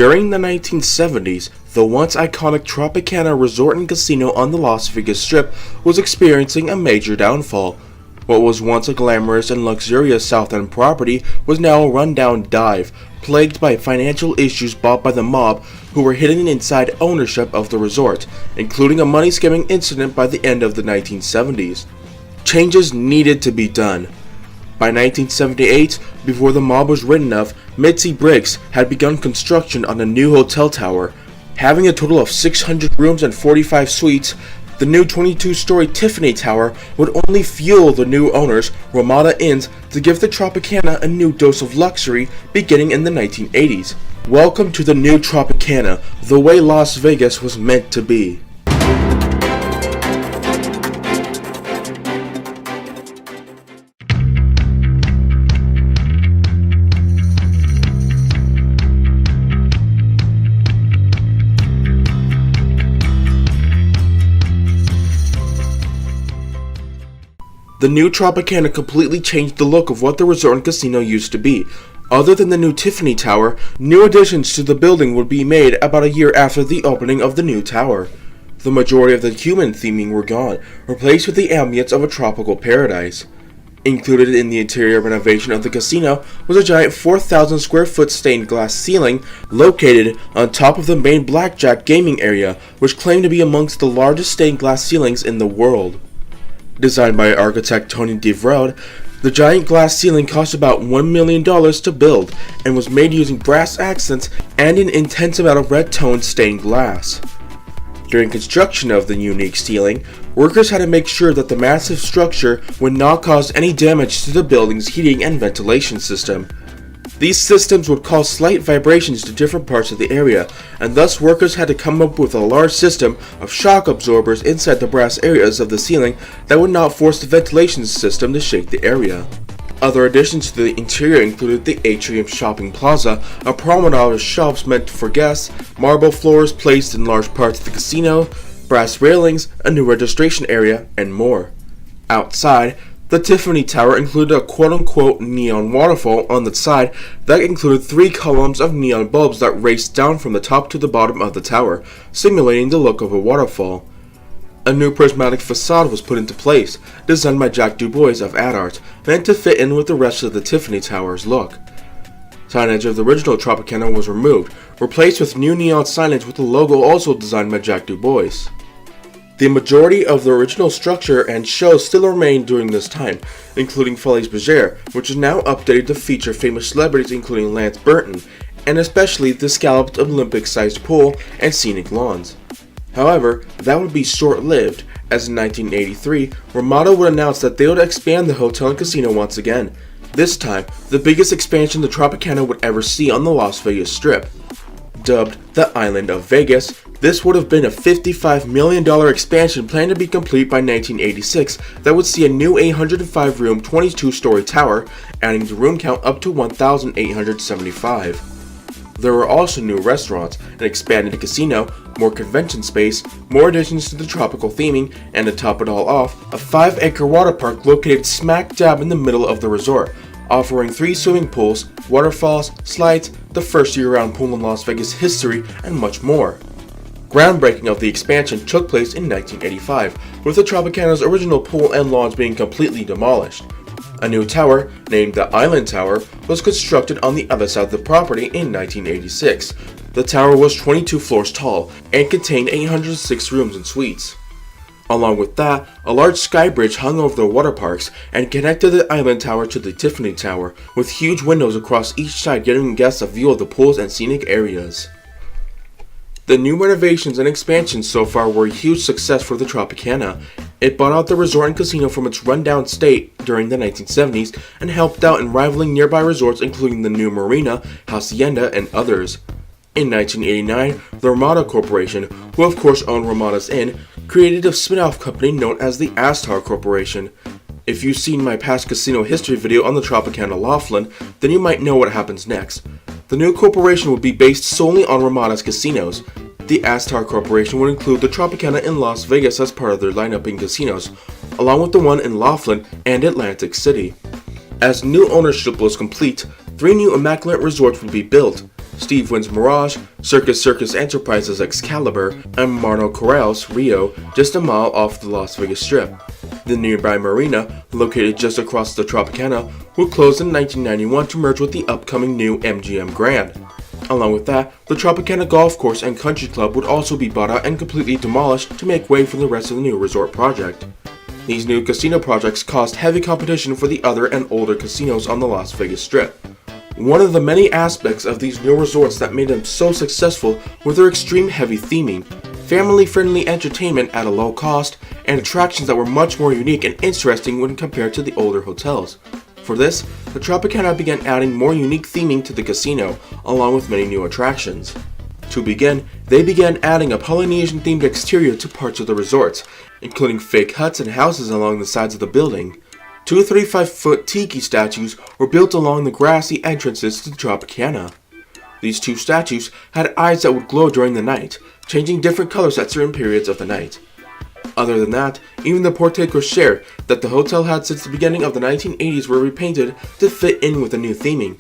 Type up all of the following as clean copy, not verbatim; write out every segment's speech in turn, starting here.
During the 1970s, the once iconic Tropicana resort and casino on the Las Vegas Strip was experiencing a major downfall. What was once a glamorous and luxurious South End property was now a rundown dive, plagued by financial issues bought by the mob who were hidden inside ownership of the resort, including a money skimming incident by the end of the 1970s. Changes needed to be done. By 1978, before the mob was rid enough, Mitzi Briggs had begun construction on a new hotel tower. Having a total of 600 rooms and 45 suites, the new 22-story Tiffany Tower would only fuel the new owners, Ramada Inns, to give the Tropicana a new dose of luxury beginning in the 1980s. Welcome to the new Tropicana, the way Las Vegas was meant to be. The new Tropicana completely changed the look of what the resort and casino used to be. Other than the new Tiffany Tower, new additions to the building would be made about a year after the opening of the new tower. The majority of the human theming were gone, replaced with the ambience of a tropical paradise. Included in the interior renovation of the casino was a giant 4,000 square foot stained glass ceiling located on top of the main blackjack gaming area, which claimed to be amongst the largest stained glass ceilings in the world. Designed by architect Tony DeVrode, the giant glass ceiling cost about $1 million to build and was made using brass accents and an intense amount of red-toned stained glass. During construction of the unique ceiling, workers had to make sure that the massive structure would not cause any damage to the building's heating and ventilation system. These systems would cause slight vibrations to different parts of the area, and thus workers had to come up with a large system of shock absorbers inside the brass areas of the ceiling that would not force the ventilation system to shake the area. Other additions to the interior included the Atrium Shopping Plaza, a promenade of shops meant for guests, marble floors placed in large parts of the casino, brass railings, a new registration area, and more. Outside, the Tiffany Tower included a quote-unquote neon waterfall on the side that included 3 columns of neon bulbs that raced down from the top to the bottom of the tower, simulating the look of a waterfall. A new prismatic facade was put into place, designed by Jack Du Bois of Ad Art, meant to fit in with the rest of the Tiffany Tower's look. Signage of the original Tropicana was removed, replaced with new neon signage with the logo also designed by Jack Du Bois. The majority of the original structure and shows still remain during this time, including Folies Bergère, which is now updated to feature famous celebrities including Lance Burton, and especially the scalloped Olympic-sized pool and scenic lawns. However, that would be short-lived, as in 1983, Ramada would announce that they would expand the hotel and casino once again. This time, the biggest expansion the Tropicana would ever see on the Las Vegas Strip. Dubbed the Island of Vegas, this would have been a $55 million expansion planned to be complete by 1986 that would see a new 805-room, 22-story tower, adding the room count up to 1,875. There were also new restaurants, an expanded casino, more convention space, more additions to the tropical theming, and to top it all off, a 5-acre water park located smack dab in the middle of the resort, offering 3 swimming pools, waterfalls, slides, the first year-round pool in Las Vegas history, and much more. Groundbreaking of the expansion took place in 1985, with the Tropicana's original pool and lawns being completely demolished. A new tower, named the Island Tower, was constructed on the other side of the property in 1986. The tower was 22 floors tall and contained 806 rooms and suites. Along with that, a large sky bridge hung over the water parks and connected the Island Tower to the Tiffany Tower, with huge windows across each side giving guests a view of the pools and scenic areas. The new renovations and expansions so far were a huge success for the Tropicana. It bought out the resort and casino from its rundown state during the 1970s and helped out in rivaling nearby resorts including the new Marina, Hacienda, and others. In 1989, the Ramada Corporation, who of course owned Ramada's Inn, created a spin-off company known as the Astar Corporation. If you've seen my past casino history video on the Tropicana Laughlin, then you might know what happens next. The new corporation would be based solely on Ramada's casinos. The Astar Corporation would include the Tropicana in Las Vegas as part of their lineup in casinos, along with the one in Laughlin and Atlantic City. As new ownership was complete, 3 new immaculate resorts would be built. Steve Wynn's Mirage, Circus Enterprises Excalibur, and Marno Corral's Rio, just a mile off the Las Vegas Strip. The nearby marina, located just across the Tropicana, would close in 1991 to merge with the upcoming new MGM Grand. Along with that, the Tropicana Golf Course and Country Club would also be bought out and completely demolished to make way for the rest of the new resort project. These new casino projects caused heavy competition for the other and older casinos on the Las Vegas Strip. One of the many aspects of these new resorts that made them so successful were their extreme heavy theming, family-friendly entertainment at a low cost, and attractions that were much more unique and interesting when compared to the older hotels. For this, the Tropicana began adding more unique theming to the casino, along with many new attractions. To begin, they began adding a Polynesian-themed exterior to parts of the resorts, including fake huts and houses along the sides of the building. 2 35-foot tiki statues were built along the grassy entrances to the Tropicana. These 2 statues had eyes that would glow during the night, changing different colors at certain periods of the night. Other than that, even the porte cochere that the hotel had since the beginning of the 1980s were repainted to fit in with the new theming.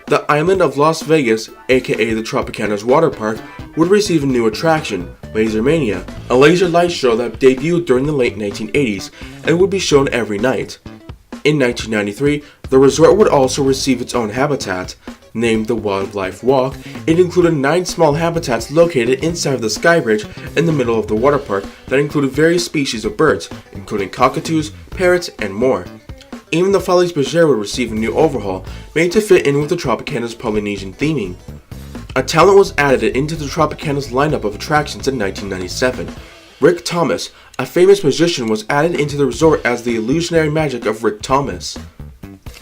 The island of Las Vegas, aka the Tropicana's water park, would receive a new attraction, Laser Mania, a laser light show that debuted during the late 1980s and would be shown every night. In 1993, the resort would also receive its own habitat. Named the Wildlife Walk, it included 9 small habitats located inside of the sky bridge in the middle of the water park that included various species of birds, including cockatoos, parrots, and more. Even the Folies Bergère would receive a new overhaul, made to fit in with the Tropicana's Polynesian theming. A talent was added into the Tropicana's lineup of attractions in 1997. Rick Thomas, a famous musician, was added into the resort as the illusionary magic of Rick Thomas.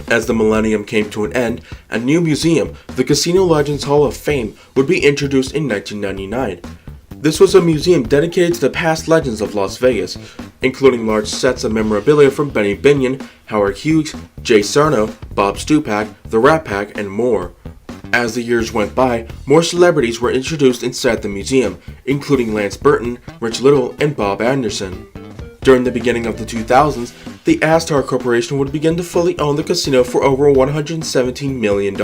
As the millennium came to an end, a new museum, the Casino Legends Hall of Fame, would be introduced in 1999. This was a museum dedicated to the past legends of Las Vegas, including large sets of memorabilia from Benny Binion, Howard Hughes, Jay Sarno, Bob Stupak, the Rat Pack, and more. As the years went by, more celebrities were introduced inside the museum, including Lance Burton, Rich Little, and Bob Anderson. During the beginning of the 2000s, the Astar Corporation would begin to fully own the casino for over $117 million.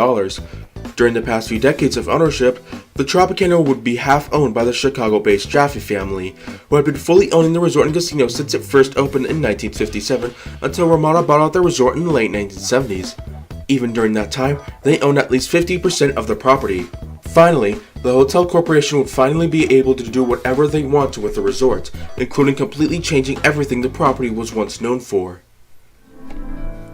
During the past few decades of ownership, the Tropicana would be half owned by the Chicago-based Jaffe family, who had been fully owning the resort and casino since it first opened in 1957 until Ramada bought out the resort in the late 1970s. Even during that time, they owned at least 50% of the property. Finally, the Hotel Corporation would finally be able to do whatever they wanted with the resort, including completely changing everything the property was once known for.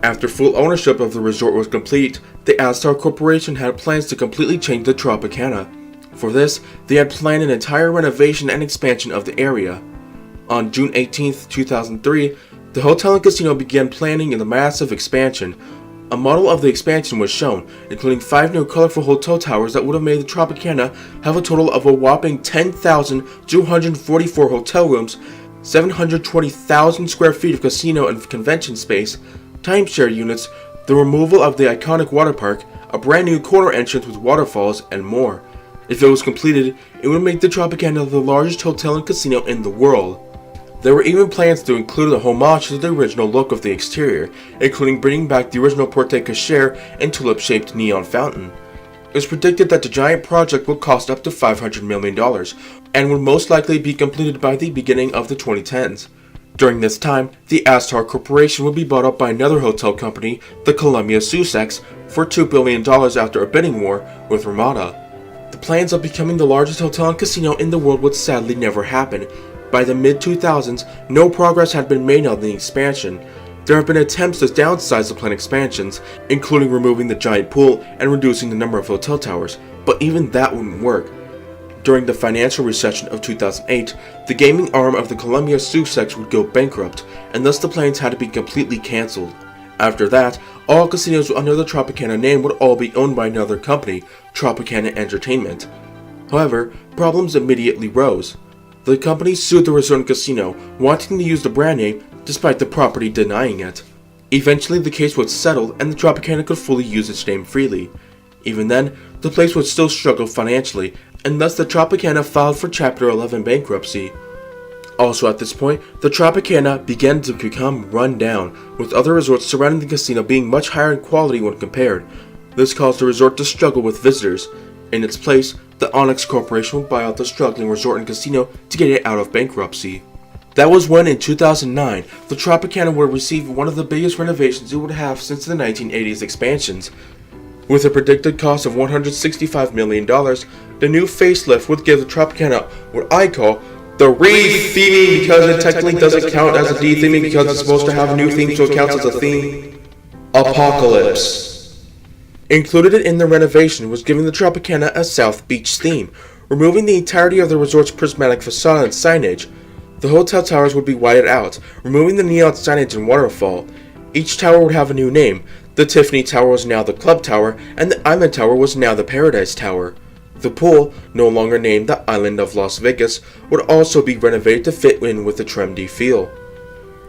After full ownership of the resort was complete, the Astar Corporation had plans to completely change the Tropicana. For this, they had planned an entire renovation and expansion of the area. On June 18, 2003, the hotel and casino began planning the massive expansion. A model of the expansion was shown, including 5 new colorful hotel towers that would have made the Tropicana have a total of a whopping 10,244 hotel rooms, 720,000 square feet of casino and convention space, timeshare units, the removal of the iconic water park, a brand new corner entrance with waterfalls, and more. If it was completed, it would make the Tropicana the largest hotel and casino in the world. There were even plans to include a homage to the original look of the exterior, including bringing back the original porte cochere and tulip-shaped neon fountain. It was predicted that the giant project would cost up to $500 million, and would most likely be completed by the beginning of the 2010s. During this time, the Astar Corporation would be bought up by another hotel company, the Columbia Sussex, for $2 billion after a bidding war with Ramada. The plans of becoming the largest hotel and casino in the world would sadly never happen. By the mid-2000s, no progress had been made on the expansion. There have been attempts to downsize the planned expansions, including removing the giant pool and reducing the number of hotel towers, but even that wouldn't work. During the financial recession of 2008, the gaming arm of the Columbia Sussex would go bankrupt, and thus the plans had to be completely cancelled. After that, all casinos under the Tropicana name would all be owned by another company, Tropicana Entertainment. However, problems immediately rose. The company sued the resort and casino, wanting to use the brand name despite the property denying it. Eventually the case was settled and the Tropicana could fully use its name freely. Even then, the place would still struggle financially, and thus the Tropicana filed for Chapter 11 bankruptcy. Also at this point, the Tropicana began to become run down, with other resorts surrounding the casino being much higher in quality when compared. This caused the resort to struggle with visitors. In its place, the Onyx Corporation would buy out the struggling resort and casino to get it out of bankruptcy. That was when, in 2009, the Tropicana would receive one of the biggest renovations it would have since the 1980s expansions. With a predicted cost of $165 million, the new facelift would give the Tropicana what I call the re-theming, because it technically doesn't count as a de-theming because it's supposed to have a new theme, so it counts as a theme. Apocalypse. Included in the renovation was giving the Tropicana a South Beach theme, removing the entirety of the resort's prismatic facade and signage. The hotel towers would be whited out, removing the neon signage and waterfall. Each tower would have a new name. The Tiffany Tower was now the Club Tower, and the Island Tower was now the Paradise Tower. The pool, no longer named the Island of Las Vegas, would also be renovated to fit in with the trendy feel.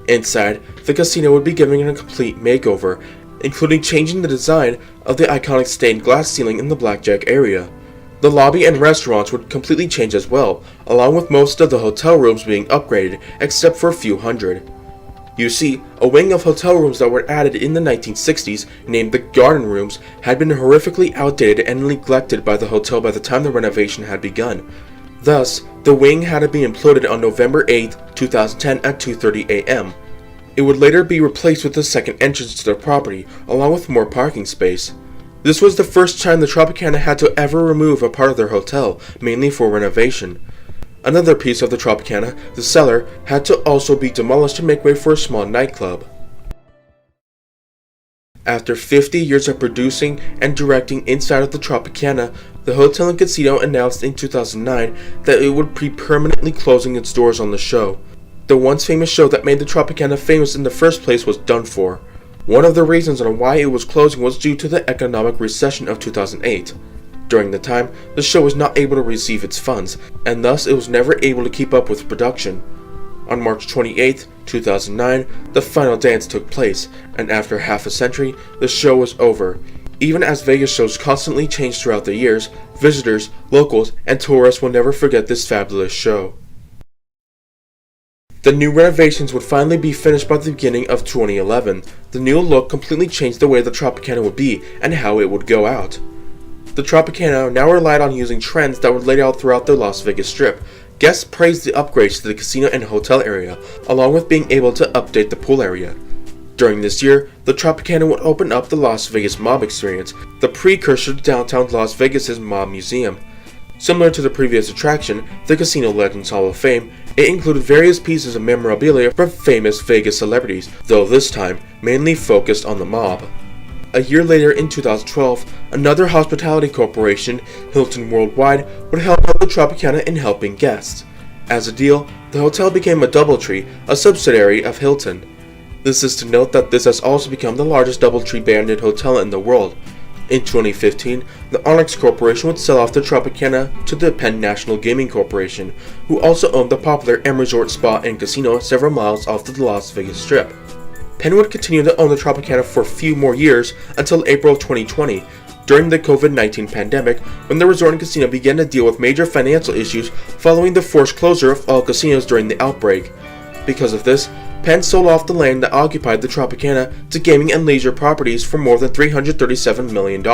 Inside, the casino would be given a complete makeover, including changing the design of the iconic stained glass ceiling in the blackjack area. The lobby and restaurants would completely change as well, along with most of the hotel rooms being upgraded, except for a few hundred. You see, a wing of hotel rooms that were added in the 1960s, named the Garden Rooms, had been horrifically outdated and neglected by the hotel by the time the renovation had begun. Thus, the wing had to be imploded on November 8, 2010 at 2:30 a.m. It would later be replaced with the second entrance to the property, along with more parking space. This was the first time the Tropicana had to ever remove a part of their hotel, mainly for renovation. Another piece of the Tropicana, the cellar, had to also be demolished to make way for a small nightclub. After 50 years of producing and directing inside of the Tropicana, the hotel and casino announced in 2009 that it would be permanently closing its doors on the show. The once famous show that made the Tropicana famous in the first place was done for. One of the reasons on why it was closing was due to the economic recession of 2008. During the time, the show was not able to receive its funds, and thus it was never able to keep up with production. On March 28, 2009, the final dance took place, and after half a century, the show was over. Even as Vegas shows constantly change throughout the years, visitors, locals, and tourists will never forget this fabulous show. The new renovations would finally be finished by the beginning of 2011. The new look completely changed the way the Tropicana would be and how it would go out. The Tropicana now relied on using trends that were laid out throughout the Las Vegas Strip. Guests praised the upgrades to the casino and hotel area, along with being able to update the pool area. During this year, the Tropicana would open up the Las Vegas Mob Experience, the precursor to downtown Las Vegas' Mob Museum. Similar to the previous attraction, the Casino Legends Hall of Fame, it included various pieces of memorabilia from famous Vegas celebrities, though this time mainly focused on the mob. A year later, in 2012, another hospitality corporation, Hilton Worldwide, would help out the Tropicana in helping guests. As a deal, the hotel became a DoubleTree, a subsidiary of Hilton. This is to note that this has also become the largest DoubleTree branded hotel in the world. In 2015, the Onyx Corporation would sell off the Tropicana to the Penn National Gaming Corporation, who also owned the popular M Resort Spa and Casino several miles off the Las Vegas Strip. Penn would continue to own the Tropicana for a few more years until April of 2020, during the COVID-19 pandemic, when the resort and casino began to deal with major financial issues following the forced closure of all casinos during the outbreak. Because of this, Penn sold off the land that occupied the Tropicana to gaming and leisure properties for more than $337 million.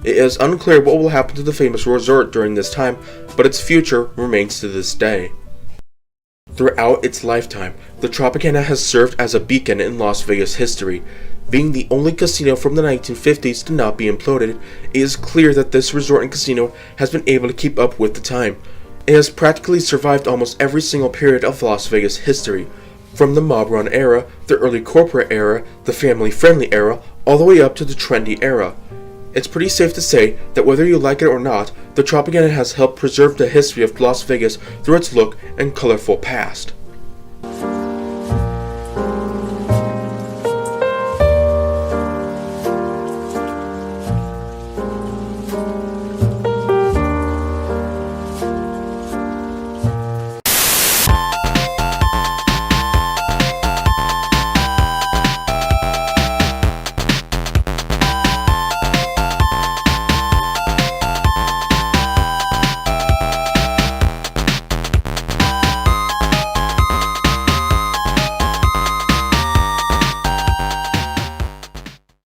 It is unclear what will happen to the famous resort during this time, but its future remains to this day. Throughout its lifetime, the Tropicana has served as a beacon in Las Vegas history. Being the only casino from the 1950s to not be imploded, it is clear that this resort and casino has been able to keep up with the time. It has practically survived almost every single period of Las Vegas history, from the mob run era, the early corporate era, the family friendly era, all the way up to the trendy era. It's pretty safe to say that whether you like it or not, the Tropicana has helped preserve the history of Las Vegas through its look and colorful past.